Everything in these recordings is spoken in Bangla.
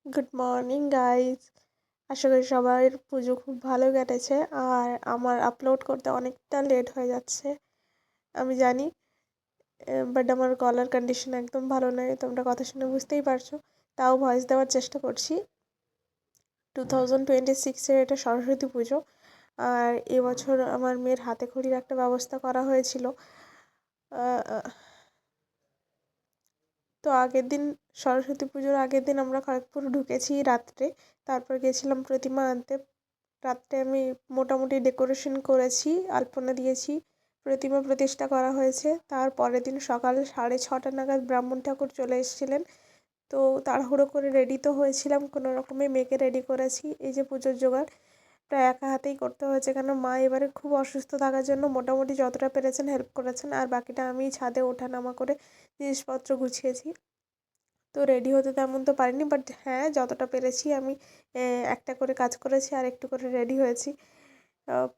Good morning guys. আশা করি সবার পুজো খুব ভালো কেটেছে। আর আমার আপলোড করতে অনেকটা লেট হয়ে যাচ্ছে আমি জানি, বাট আমার গলার কন্ডিশন একদম ভালো নয়, তোমরা কথা শুনে বুঝতেই পারছো। তাও ভয়েস দেওয়ার চেষ্টা করছি। 2026-এর এটা সরস্বতী পুজো। আর এবছর আমার মেয়ের হাতে খড়ির একটা ব্যবস্থা করা হয়েছিল। তো আগের দিন, সরস্বতী পুজোর আগের দিন আমরা খড়গপুর ঢুকেছি রাত্রে। তারপর গেছিলাম প্রতিমা আনতে। রাত্রে আমি মোটামুটি ডেকোরেশন করেছি, আলপনা দিয়েছি, প্রতিমা প্রতিষ্ঠা করা হয়েছে। তার পরের দিন সকাল 6:30 নাগাদ ব্রাহ্মণ ঠাকুর চলে এসেছিলেন। তো তাড়াহুড়ো করে রেডি তো হয়েছিলাম, কোনো রকমে মেয়েকে রেডি করেছি। এই যে পুজোর জোগাড় প্রায় একা হাতেই করতে হয়েছে, কেন মা এবারে খুব অসুস্থ থাকার জন্য মোটামুটি যতটা পেরেছেন হেল্প করেছেন, আর বাকিটা আমি ছাদে ওঠানামা করে জিনিসপত্র গুছিয়েছি। তো রেডি হতে তেমন তো পারিনি, বাট হ্যাঁ যতটা পেরেছি আমি একটা করে কাজ করেছি আর একটু করে রেডি হয়েছি।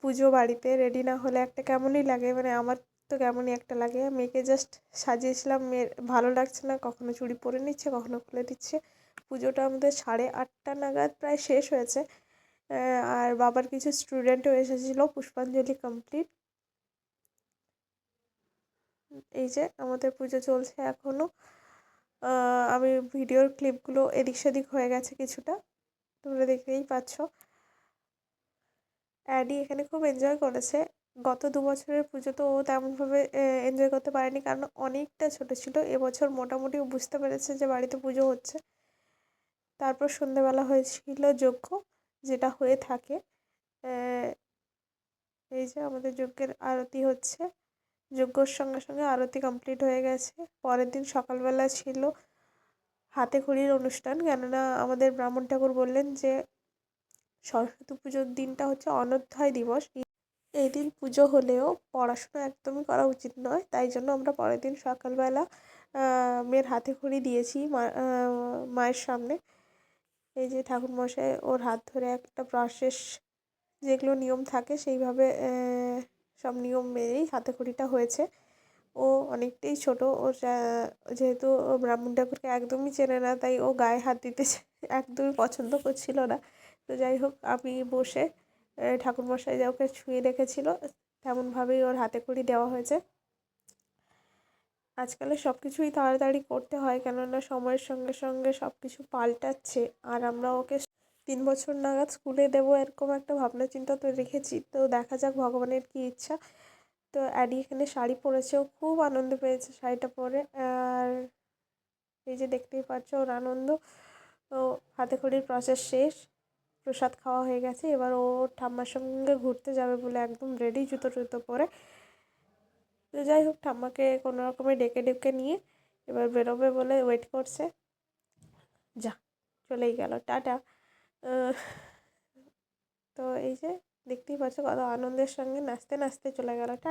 পুজো বাড়িতে রেডি না হলে একটা কেমনই লাগে, মানে আমার তো কেমনই একটা লাগে। মেয়েকে জাস্ট সাজিয়েছিলাম, মেয়ের ভালো লাগছে না, কখনো চুড়ি পরে নিচ্ছে, কখনো খুলে দিচ্ছে। পুজোটা আমাদের 8:30 নাগাদ প্রায় শেষ হয়েছে। আর বাবার কিছু স্টুডেন্টও এসেছিলো, পুষ্পাঞ্জলি কমপ্লিট। এই যে আমাদের পুজো চলছে এখনও। আমি ভিডিওর ক্লিপগুলো এদিক সেদিক হয়ে গেছে কিছুটা, তোমরা দেখতেই পাচ্ছ। অ্যাডি এখানে খুব এনজয় করেছে। গত 2 বছরের পুজো তো ও তেমনভাবে এনজয় করতে পারেনি, কারণ অনেকটা ছোট ছিল। এবছর মোটামুটি ও বুঝতে পেরেছে যে বাড়িতে পুজো হচ্ছে। তারপর সন্ধেবেলা হয়েছিল যজ্ঞ, যেটা হয়ে থাকে। এই যে আমাদের যজ্ঞের আরতি হচ্ছে, যজ্ঞর সঙ্গে সঙ্গে আরতি কমপ্লিট হয়ে গেছে। পরের দিন সকালবেলা ছিল হাতে খড়ির অনুষ্ঠান, কেননা আমাদের ব্রাহ্মণ ঠাকুর বললেন যে সরস্বতী পুজোর দিনটা হচ্ছে অনধ্যায় দিবস। এই দিন পুজো হলেও পড়াশোনা একদমই করা উচিত নয়, তাই জন্য আমরা পরের দিন সকালবেলা মেয়ের হাতে খড়ি দিয়েছি মায়ের সামনে। এই যে ঠাকুরমশাই ওর হাত ধরে একটা প্রসেস, যেগুলো নিয়ম থাকে সেইভাবে সব নিয়ম মেনেই হাতে খড়িটা হয়েছে। ও অনেকটাই ছোট, ওর যেহেতু ও ব্রাহ্মণ ঠাকুরকে একদমই চেনে না, তাই ও গায়ে হাত দিতে একদমই পছন্দ করছিল না। তো যাই হোক, আমি বসে ঠাকুরমশাই যা ওকে ছুঁয়ে রেখেছিল তেমনভাবেই ওর হাতে খড়ি দেওয়া হয়েছে। আজকাল সব কিছুই তাড়াতাড়ি করতে হয়, কেননা সময়ের সঙ্গে সঙ্গে সব কিছু পাল্টাচ্ছে। আর আমরা ওকে 3 বছর নাগাদ স্কুলে দেবো এরকম একটা ভাবনা চিন্তা তো রেখেছি। তো দেখা যাক ভগবানের কী ইচ্ছা। তো অ্যাডি এখানে শাড়ি পরেছে, ও খুব আনন্দ পেয়েছে শাড়িটা পরে। আর এই যে দেখতেই পাচ্ছ ওর আনন্দ। ও হাতে খড়ির প্রসেস শেষ, প্রসাদ খাওয়া হয়ে গেছে। এবার ও ঠাম্মার সঙ্গে ঘুরতে যাবে বলে একদম রেডি, জুতো টুতো পরে। তো যাই হোক, ঠাম্মাকে কোনো রকমে ডেকে ডেকে নিয়ে এবার বেরোবে বলে ওয়েট করছে। যা, চলেই গেল, টাটা। তো এই যে দেখতেই পাচ্ছ কত আনন্দের সঙ্গে নাচতে নাচতে চলে গেল, টাটা।